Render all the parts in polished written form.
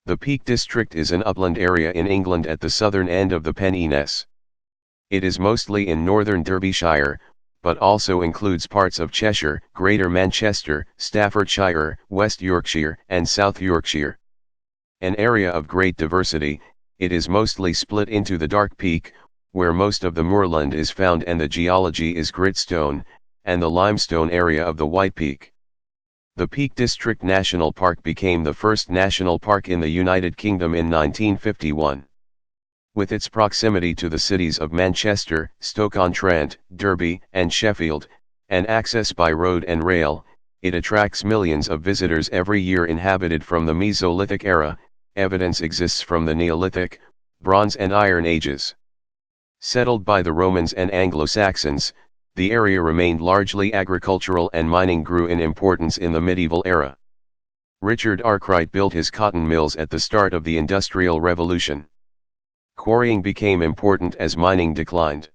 The Peak District is an upland area in England at the southern end of the Pennines. It is mostly in northern Derbyshire, but also includes parts of Cheshire, Greater Manchester, Staffordshire, West Yorkshire, and South Yorkshire. An area of great diversity, it is mostly split into the Dark Peak, where most of the moorland is found and the geology is gritstone, and the limestone area of the White Peak. The Peak District National Park became the first national park in the United Kingdom in 1951. With its proximity to the cities of Manchester, Stoke-on-Trent, Derby, and Sheffield, and access by road and rail, it attracts millions of visitors every year. Inhabited from the Mesolithic era, evidence exists from the Neolithic, Bronze and Iron Ages. Settled by the Romans and Anglo-Saxons, the area remained largely agricultural and mining grew in importance in the medieval era. Richard Arkwright built his cotton mills at the start of the Industrial Revolution. Quarrying became important as mining declined.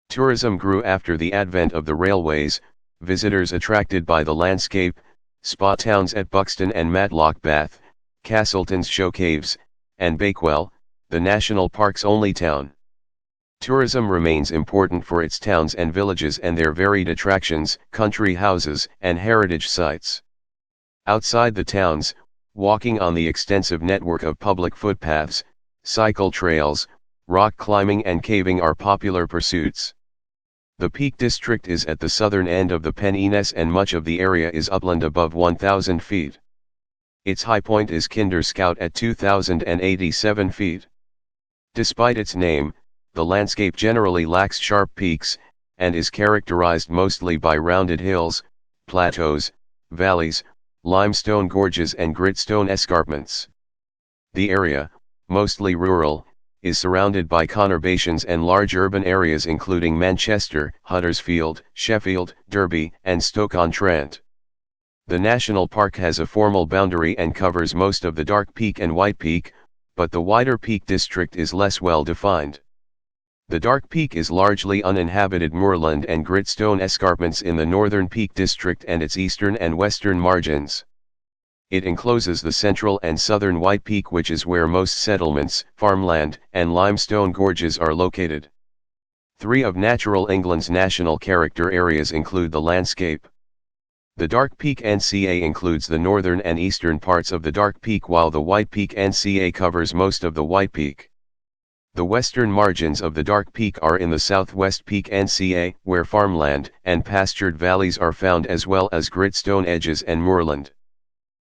Tourism grew after the advent of the railways, visitors attracted by the landscape, spa towns at Buxton and Matlock Bath, Castleton's Show Caves, and Bakewell, the national park's only town. Tourism remains important for its towns and villages and their varied attractions, country houses, and heritage sites. Outside the towns, walking on the extensive network of public footpaths, cycle trails, rock climbing and caving are popular pursuits. The Peak District is at the southern end of the Pennines and much of the area is upland above 1,000 feet. Its high point is Kinder Scout at 2,087 feet. Despite its name, the landscape generally lacks sharp peaks, and is characterized mostly by rounded hills, plateaus, valleys, limestone gorges and gritstone escarpments. The area, mostly rural, is surrounded by conurbations and large urban areas including Manchester, Huddersfield, Sheffield, Derby, and Stoke-on-Trent. The national park has a formal boundary and covers most of the Dark Peak and White Peak, but the wider Peak District is less well defined. The Dark Peak is largely uninhabited moorland and gritstone escarpments in the northern Peak District and its eastern and western margins. It encloses the central and southern White Peak, which is where most settlements, farmland, and limestone gorges are located. Three of Natural England's national character areas include the landscape. The Dark Peak NCA includes the northern and eastern parts of the Dark Peak, while the White Peak NCA covers most of the White Peak. The western margins of the Dark Peak are in the Southwest Peak NCA, where farmland and pastured valleys are found as well as gritstone edges and moorland.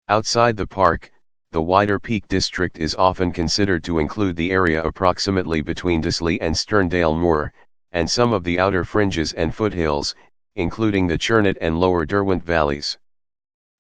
Outside the park, the wider Peak District is often considered to include the area approximately between Disley and Sterndale Moor, and some of the outer fringes and foothills, including the Churnet and Lower Derwent valleys.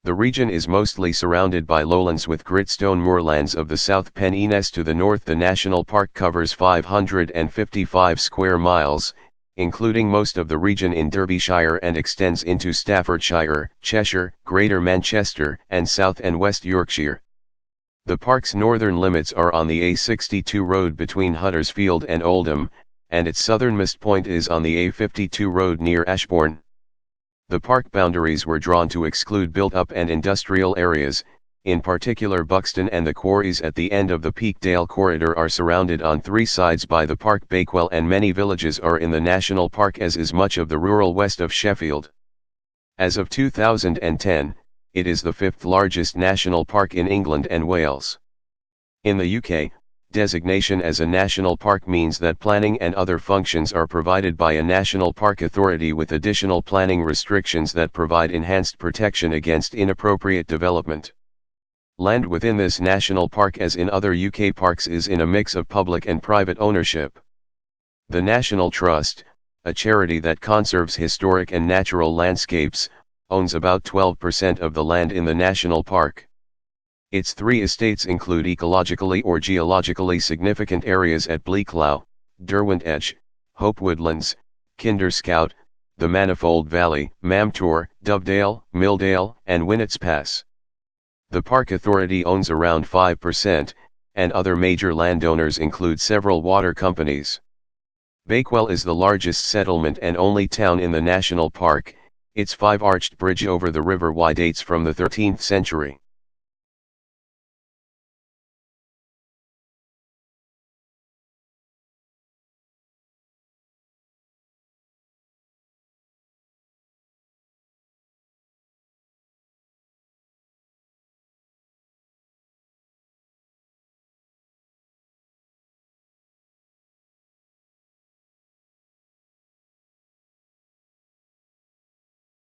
The region is mostly surrounded by lowlands with gritstone moorlands of the South Pennines to the north. The national park covers 555 square miles, including most of the region in Derbyshire, and extends into Staffordshire, Cheshire, Greater Manchester, and South and West Yorkshire. The park's northern limits are on the A62 road between Huddersfield and Oldham, and its southernmost point is on the A52 road near Ashbourne. The park boundaries were drawn to exclude built-up and industrial areas, in particular Buxton, and the quarries at the end of the Peakdale corridor are surrounded on three sides by the park. Bakewell and many villages are in the national park, as is much of the rural west of Sheffield. As of 2010, it is the fifth largest national park in England and Wales. In the UK, designation as a national park means that planning and other functions are provided by a national park authority, with additional planning restrictions that provide enhanced protection against inappropriate development. Land within this national park, as in other UK parks, is in a mix of public and private ownership. The National Trust, a charity that conserves historic and natural landscapes, owns about 12% of the land in the national park. Its three estates include ecologically or geologically significant areas at Bleaklough, Derwent Edge, Hope Woodlands, Kinder Scout, the Manifold Valley, Mamtor, Dovedale, Milldale, and Winnets Pass. The Park Authority owns around 5%, and other major landowners include several water companies. Bakewell is the largest settlement and only town in the national park. Its five-arched bridge over the River Wye dates from the 13th century.